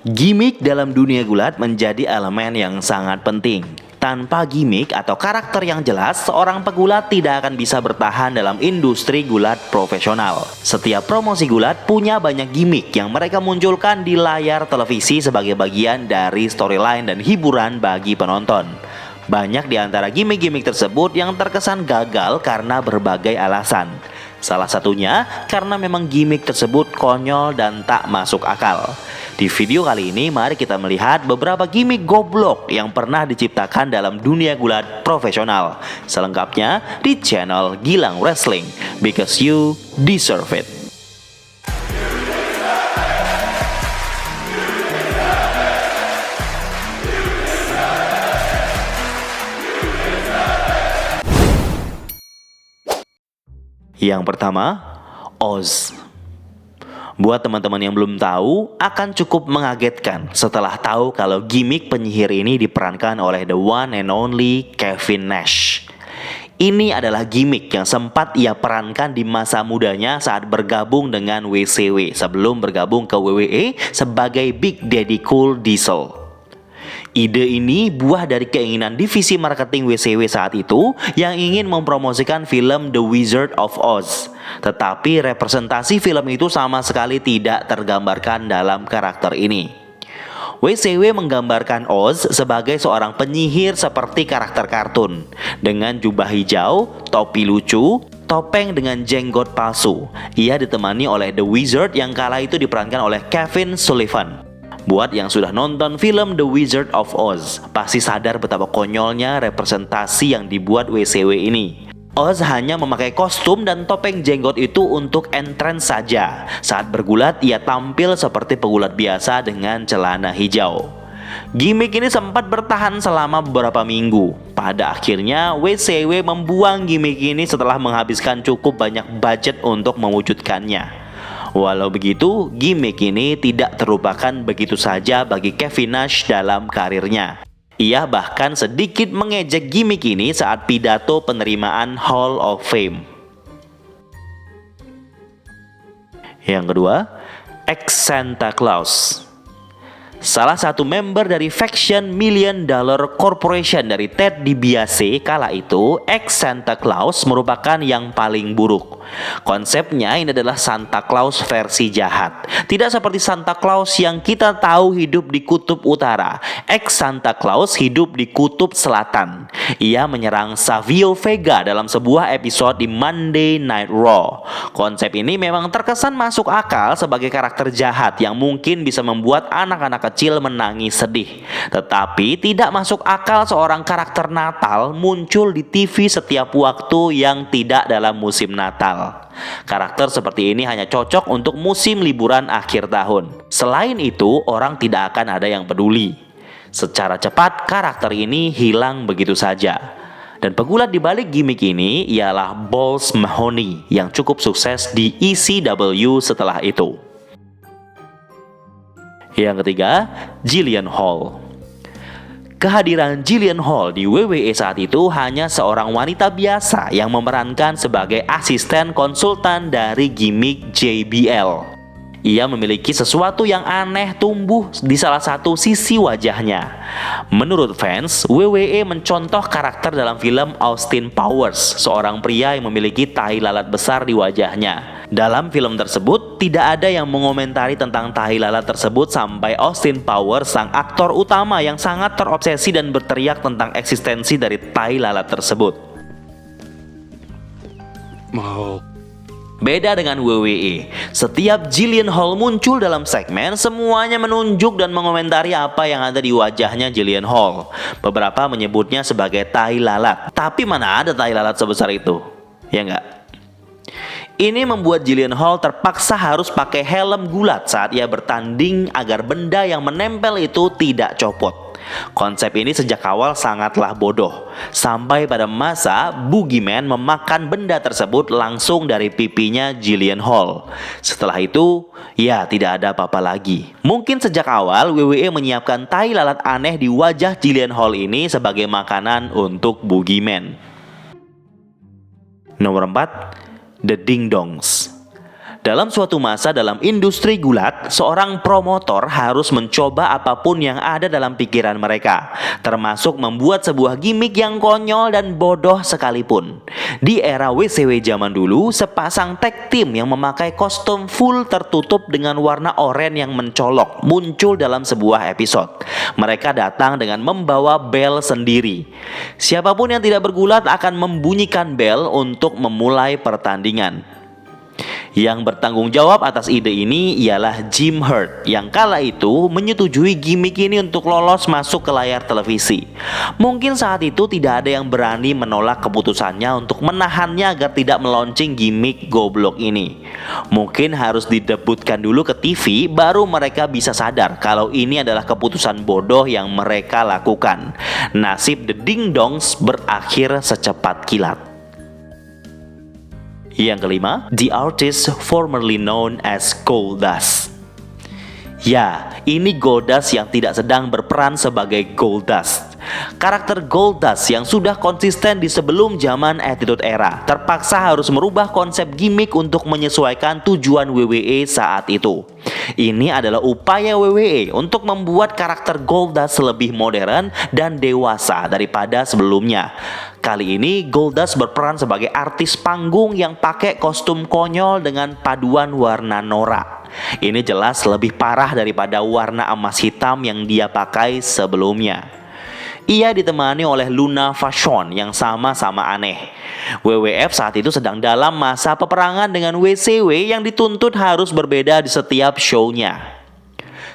Gimik dalam dunia gulat menjadi elemen yang sangat penting. Tanpa gimik atau karakter yang jelas, seorang pegulat tidak akan bisa bertahan dalam industri gulat profesional. Setiap promosi gulat punya banyak gimik yang mereka munculkan di layar televisi sebagai bagian dari storyline dan hiburan bagi penonton. Banyak di antara gimik-gimik tersebut yang terkesan gagal karena berbagai alasan. Salah satunya karena memang gimik tersebut konyol dan tak masuk akal. Di video kali ini mari kita melihat beberapa gimik goblok yang pernah diciptakan dalam dunia gulat profesional. Selengkapnya di channel Gilang Wrestling, because you deserve it. Yang pertama, Oz. Buat teman-teman yang belum tahu, akan cukup mengagetkan setelah tahu kalau gimik penyihir ini diperankan oleh the one and only Kevin Nash. Ini adalah gimik yang sempat ia perankan di masa mudanya saat bergabung dengan WCW sebelum bergabung ke WWE sebagai Big Daddy Cool Diesel. Ide ini buah dari keinginan divisi marketing WCW saat itu yang ingin mempromosikan film The Wizard of Oz. Tetapi representasi film itu sama sekali tidak tergambarkan dalam karakter ini. WCW menggambarkan Oz sebagai seorang penyihir seperti karakter kartun, dengan jubah hijau, topi lucu, topeng dengan jenggot palsu. Ia ditemani oleh The Wizard yang kala itu diperankan oleh Kevin Sullivan. Buat yang sudah nonton film The Wizard of Oz, pasti sadar betapa konyolnya representasi yang dibuat WCW ini. Oz hanya memakai kostum dan topeng jenggot itu untuk entrance saja. Saat bergulat, ia tampil seperti pegulat biasa dengan celana hijau. Gimik ini sempat bertahan selama beberapa minggu. Pada akhirnya, WCW membuang gimik ini setelah menghabiskan cukup banyak budget untuk mewujudkannya. Walau begitu, gimik ini tidak terlupakan begitu saja bagi Kevin Nash dalam karirnya. Ia bahkan sedikit mengejek gimik ini saat pidato penerimaan Hall of Fame. Yang kedua, ex-Santa Claus. Salah satu member dari faction Million Dollar Corporation dari Ted DiBiase kala itu, ex-Santa Claus merupakan yang paling buruk. Konsepnya ini adalah Santa Claus versi jahat. Tidak seperti Santa Claus yang kita tahu hidup di kutub utara. Ex-Santa Claus hidup di kutub selatan. Ia menyerang Savio Vega dalam sebuah episode di Monday Night Raw. Konsep ini memang terkesan masuk akal sebagai karakter jahat yang mungkin bisa membuat anak-anak kecil menangis sedih. Tetapi tidak masuk akal seorang karakter Natal muncul di TV setiap waktu yang tidak dalam musim Natal. Karakter seperti ini hanya cocok untuk musim liburan akhir tahun. Selain itu, orang tidak akan ada yang peduli. Secara cepat, karakter ini hilang begitu saja. Dan pegulat di balik gimik ini ialah Balls Mahoney yang cukup sukses di ECW setelah itu. Yang ketiga, Jillian Hall. Kehadiran Jillian Hall di WWE saat itu hanya seorang wanita biasa yang memerankan sebagai asisten konsultan dari gimik JBL. Ia memiliki sesuatu yang aneh tumbuh di salah satu sisi wajahnya. Menurut fans, WWE mencontoh karakter dalam film Austin Powers, seorang pria yang memiliki tahi lalat besar di wajahnya. Dalam film tersebut, tidak ada yang mengomentari tentang tahi lalat tersebut sampai Austin Powers, sang aktor utama yang sangat terobsesi dan berteriak tentang eksistensi dari tahi lalat tersebut. Beda dengan WWE, setiap Jillian Hall muncul dalam segmen, semuanya menunjuk dan mengomentari apa yang ada di wajahnya Jillian Hall. Beberapa menyebutnya sebagai tahi lalat, tapi mana ada tahi lalat sebesar itu? Ya enggak? Ini membuat Jillian Hall terpaksa harus pakai helm gulat saat ia bertanding agar benda yang menempel itu tidak copot. Konsep ini sejak awal sangatlah bodoh. Sampai pada masa Boogeyman memakan benda tersebut langsung dari pipinya Jillian Hall. Setelah itu, ya tidak ada apa-apa lagi. Mungkin sejak awal WWE menyiapkan tai lalat aneh di wajah Jillian Hall ini sebagai makanan untuk Boogeyman. Nomor 4, The Ding Dongs. Dalam suatu masa dalam industri gulat, seorang promotor harus mencoba apapun yang ada dalam pikiran mereka, termasuk membuat sebuah gimmick yang konyol dan bodoh sekalipun. Di era WCW zaman dulu, sepasang tag team yang memakai kostum full tertutup dengan warna oranye yang mencolok muncul dalam sebuah episode. Mereka datang dengan membawa bel sendiri. Siapapun yang tidak bergulat akan membunyikan bel untuk memulai pertandingan. Yang bertanggung jawab atas ide ini ialah Jim Herd yang kala itu menyetujui gimmick ini untuk lolos masuk ke layar televisi. Mungkin saat itu tidak ada yang berani menolak keputusannya untuk menahannya agar tidak meluncing gimmick goblok ini. Mungkin harus didebutkan dulu ke TV baru mereka bisa sadar kalau ini adalah keputusan bodoh yang mereka lakukan. Nasib The Ding Dongs berakhir secepat kilat. Yang kelima, the artist formerly known as Goldust. Ya, ini Goldust yang tidak sedang berperan sebagai Goldust. Karakter Goldust yang sudah konsisten di sebelum zaman Attitude Era terpaksa harus merubah konsep gimmick untuk menyesuaikan tujuan WWE saat itu. Ini adalah upaya WWE untuk membuat karakter Goldust lebih modern dan dewasa daripada sebelumnya. Kali ini Goldust berperan sebagai artis panggung yang pakai kostum konyol dengan paduan warna norak. Ini jelas lebih parah daripada warna emas hitam yang dia pakai sebelumnya. Ia ditemani oleh Luna Vachon yang sama-sama aneh. WWF saat itu sedang dalam masa peperangan dengan WCW yang dituntut harus berbeda di setiap show-nya.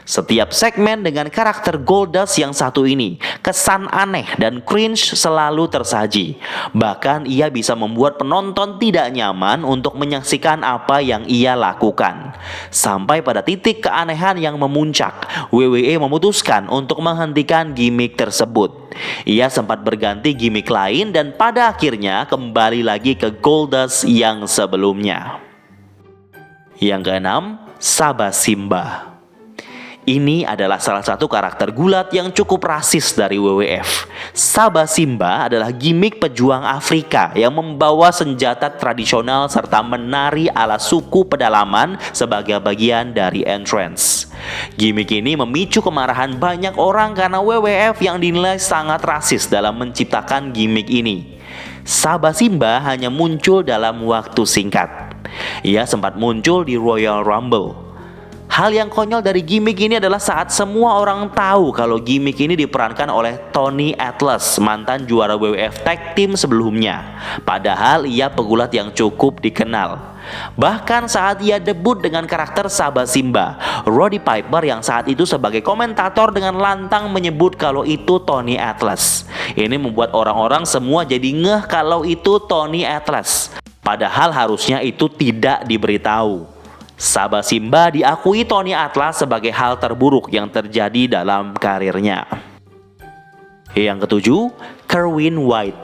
Setiap segmen dengan karakter Goldust yang satu ini, kesan aneh dan cringe selalu tersaji. Bahkan ia bisa membuat penonton tidak nyaman untuk menyaksikan apa yang ia lakukan. Sampai pada titik keanehan yang memuncak, WWE memutuskan untuk menghentikan gimmick tersebut. Ia sempat berganti gimmick lain dan pada akhirnya kembali lagi ke Goldust yang sebelumnya. Yang keenam, Saba Simba. Ini adalah salah satu karakter gulat yang cukup rasis dari WWF. Saba Simba adalah gimmick pejuang Afrika yang membawa senjata tradisional serta menari ala suku pedalaman sebagai bagian dari entrance. Gimmick ini memicu kemarahan banyak orang karena WWF yang dinilai sangat rasis dalam menciptakan gimmick ini. Saba Simba hanya muncul dalam waktu singkat. Ia sempat muncul di Royal Rumble. Hal yang konyol dari gimmick ini adalah saat semua orang tahu kalau gimmick ini diperankan oleh Tony Atlas, mantan juara WWF Tag Team sebelumnya. Padahal ia pegulat yang cukup dikenal. Bahkan saat ia debut dengan karakter Saba Simba, Roddy Piper yang saat itu sebagai komentator dengan lantang menyebut kalau itu Tony Atlas. Ini membuat orang-orang semua jadi ngeh kalau itu Tony Atlas. Padahal harusnya itu tidak diberitahu. Saba Simba diakui Tony Atlas sebagai hal terburuk yang terjadi dalam karirnya. Yang ketujuh, Kerwin White.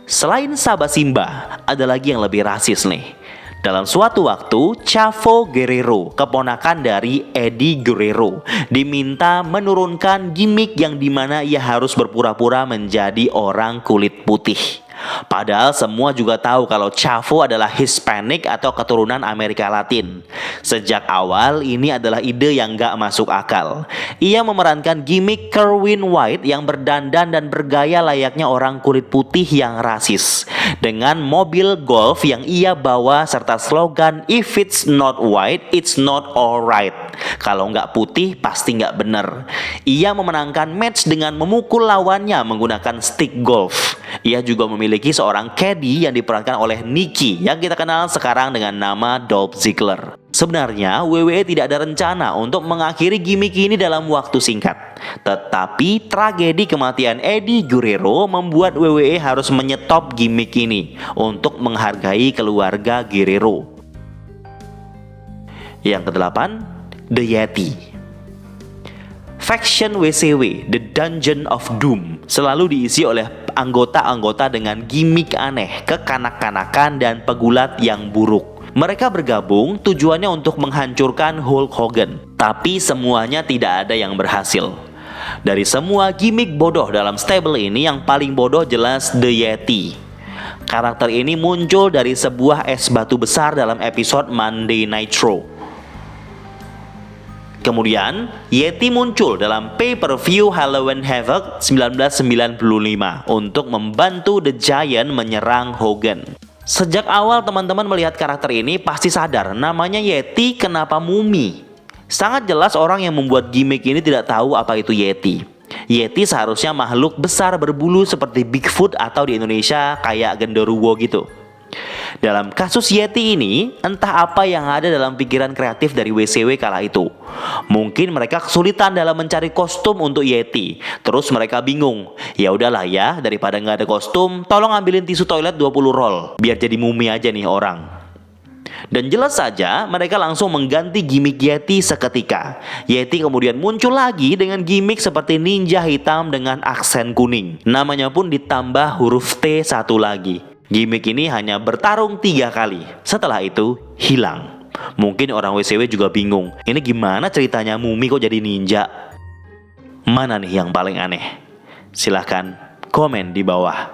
Selain Saba Simba, ada lagi yang lebih rasis nih. Dalam suatu waktu, Chavo Guerrero, keponakan dari Eddie Guerrero, diminta menurunkan gimmick yang dimana ia harus berpura-pura menjadi orang kulit putih. Padahal semua juga tahu kalau Chavo adalah Hispanic atau keturunan Amerika Latin. Sejak awal ini adalah ide yang gak masuk akal. Ia memerankan gimmick Kerwin White yang berdandan dan bergaya layaknya orang kulit putih yang rasis, dengan mobil golf yang ia bawa serta slogan "If it's not white, it's not alright." Kalau nggak putih pasti nggak bener. Ia memenangkan match dengan memukul lawannya menggunakan stick golf. Ia juga memiliki seorang caddy yang diperankan oleh Nikki yang kita kenal sekarang dengan nama Dolph Ziggler. Sebenarnya WWE tidak ada rencana untuk mengakhiri gimmick ini dalam waktu singkat. Tetapi tragedi kematian Eddie Guerrero membuat WWE harus menyetop gimmick ini untuk menghargai keluarga Guerrero. Yang kedelapan, The Yeti. Faction WCW, The Dungeon of Doom, selalu diisi oleh anggota-anggota dengan gimmick aneh, kekanak-kanakan dan pegulat yang buruk. Mereka bergabung tujuannya untuk menghancurkan Hulk Hogan, tapi semuanya tidak ada yang berhasil. Dari semua gimmick bodoh dalam stable ini, yang paling bodoh jelas The Yeti. Karakter ini muncul dari sebuah es batu besar dalam episode Monday Nitro. Kemudian, Yeti muncul dalam pay-per-view Halloween Havoc 1995 untuk membantu The Giant menyerang Hogan. Sejak awal teman-teman melihat karakter ini pasti sadar namanya Yeti kenapa mumi. Sangat jelas orang yang membuat gimmick ini tidak tahu apa itu Yeti. Yeti seharusnya makhluk besar berbulu seperti Bigfoot atau di Indonesia kayak genderuwo gitu. Dalam kasus Yeti ini, entah apa yang ada dalam pikiran kreatif dari WCW kala itu. Mungkin mereka kesulitan dalam mencari kostum untuk Yeti. Terus mereka bingung. Ya udahlah ya, daripada nggak ada kostum, tolong ambilin tisu toilet 20 roll. Biar jadi mumi aja nih orang. Dan jelas saja mereka langsung mengganti gimmick Yeti seketika. Yeti kemudian muncul lagi dengan gimmick seperti ninja hitam dengan aksen kuning. Namanya pun ditambah huruf T satu lagi. Gimmick ini hanya bertarung 3 kali. Setelah itu hilang. Mungkin orang WCW juga bingung. Ini gimana ceritanya mumi kok jadi ninja? Mana nih yang paling aneh? Silahkan komen di bawah.